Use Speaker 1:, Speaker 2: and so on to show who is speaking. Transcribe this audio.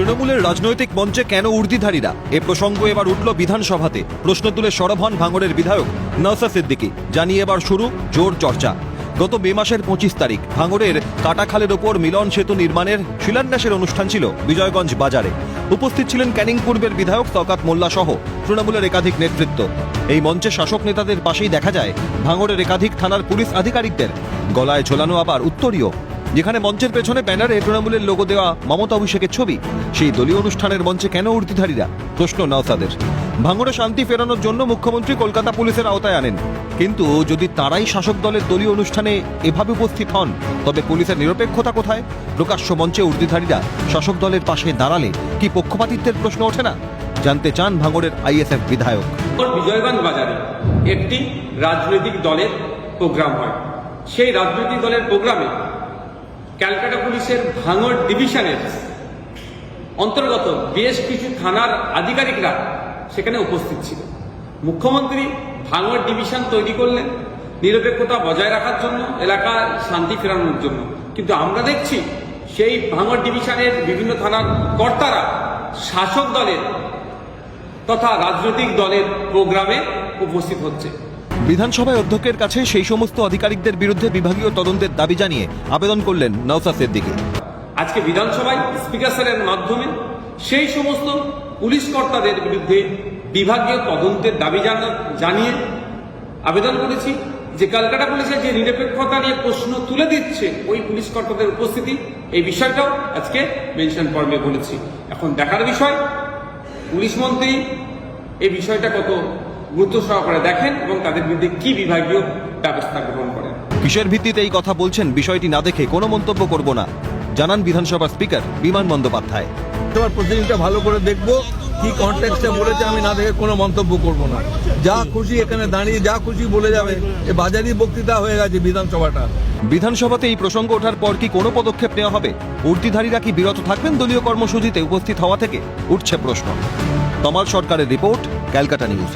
Speaker 1: তৃণমূলের রাজনৈতিক মঞ্চে কেন উর্দিধারীরা? এ প্রসঙ্গ এবার উঠল বিধানসভাতে। প্রশ্ন তুলে সরব হন ভাঙড়ের বিধায়ক নওশাদ সিদ্দিকী। জানিয়ে এবার শুরু জোর চর্চা। গত মে মাসের 25 তারিখ ভাঙড়ের কাটাখালের ওপর মিলন সেতু নির্মাণের শিলান্যাসের অনুষ্ঠান ছিল বিজয়গঞ্জ বাজারে। উপস্থিত ছিলেন ক্যানিং পূর্বের বিধায়ক শওকত মোল্লা সহ তৃণমূলের একাধিক নেতৃত্ব। এই মঞ্চে শাসক নেতাদের পাশেই দেখা যায় ভাঙড়ের একাধিক থানার পুলিশ আধিকারিকদের। গলায় ঝোলানো আবার উত্তরীয়, যেখানে মঞ্চের পেছনে ব্যানারে তৃণমূলের লোগো দেওয়া মমতা অভিষেকের ছবি। সেই দলীয় অনুষ্ঠানের মঞ্চে কেন উর্দিধারীরা? প্রশ্ন নওশাদের। ভাঙড়ে শান্তি ফেরানোর জন্য মুখ্যমন্ত্রী কলকাতা পুলিশের আওতায় আনেন, কিন্তু যদি তারাই শাসক দলের দলীয় অনুষ্ঠানে এভাবে উপস্থিত হন, তবে পুলিশের নিরপেক্ষতা কোথায়? প্রকাশ্য মঞ্চে উর্দিধারীরা শাসক দলের পাশে দাঁড়ালে কি পক্ষপাতিত্বের প্রশ্ন ওঠে না? জানতে চান ভাঙড়ের আইএসএফ বিধায়ক।
Speaker 2: বিজয়গঞ্জ বাজারে একটি রাজনৈতিক দলের প্রোগ্রাম হয়। সেই রাজনৈতিক দলের প্রোগ্রামে ক্যালকাটা পুলিশের ভাঙড় ডিভিশনের অন্তর্গত বেশ কিছু থানার আধিকারিকরা সেখানে উপস্থিত ছিল। মুখ্যমন্ত্রী ভাঙড় ডিভিশন তৈরি করলেন নিরপেক্ষতা বজায় রাখার জন্য, এলাকার শান্তি ফেরানোর জন্য, কিন্তু আমরা দেখছি সেই ভাঙড় ডিভিশনের বিভিন্ন থানার কর্তারা শাসক দলের তথা রাজনৈতিক দলের প্রোগ্রামে উপস্থিত হচ্ছে।
Speaker 1: বিধানসভায় অধ্যক্ষের কাছে সেই সমস্ত আধিকারিকদের বিরুদ্ধে বিভাগীয় তদন্তের দাবি জানিয়ে আবেদন করলেন নওশাদ সিদ্দিকী।
Speaker 2: আজকে বিধানসভায় স্পিকার স্যারের মাধ্যমে সেই সমস্ত পুলিশ কর্তাদের বিরুদ্ধে বিভাগীয় তদন্তের দাবি জানিয়ে আবেদন করেছি যে ক্যালকাটা পুলিশের যে নিরপেক্ষতা নিয়ে প্রশ্ন তুলে দিচ্ছে ওই পুলিশ কর্তাদের উপস্থিতি, এই বিষয়টাও আজকে মেনশন পর্বে বলেছি। এখন দেখার বিষয় পুলিশ মন্ত্রী এই বিষয়টা কত গুরুত্ব সহকারে দেখেন এবং তাদের বিরুদ্ধে কি বিভাগীয় ব্যবস্থা গ্রহণ করেন।
Speaker 1: কিসের ভিত্তিতে এই কথা বলছেন বিষয়টি না দেখে কোনো মন্তব্য করব না, জানান বিধানসভার স্পিকার বিমান বন্দ্যোপাধ্যায়।
Speaker 3: প্রতিদিনটা ভালো করে দেখবো, কি কনটেক্সটে বলেছে আমি না দেখে কোনো মন্তব্য করব না। যা খুশি এখানে দাঁড়িয়ে যা খুশি বলে যাবে, এ বাজারি বক্তৃতা হয়ে গেছে বিধানসভাটা।
Speaker 1: বিধানসভাতে এই প্রসঙ্গ ওঠার পর কি কোনো পদক্ষেপ নেওয়া হবে? উর্দিধারীরা কি বিরত থাকবেন দলীয় কর্মসূচিতে উপস্থিত হওয়া থেকে? উঠছে প্রশ্ন। তমাল সরকারের রিপোর্ট, ক্যালকাটা নিউজ।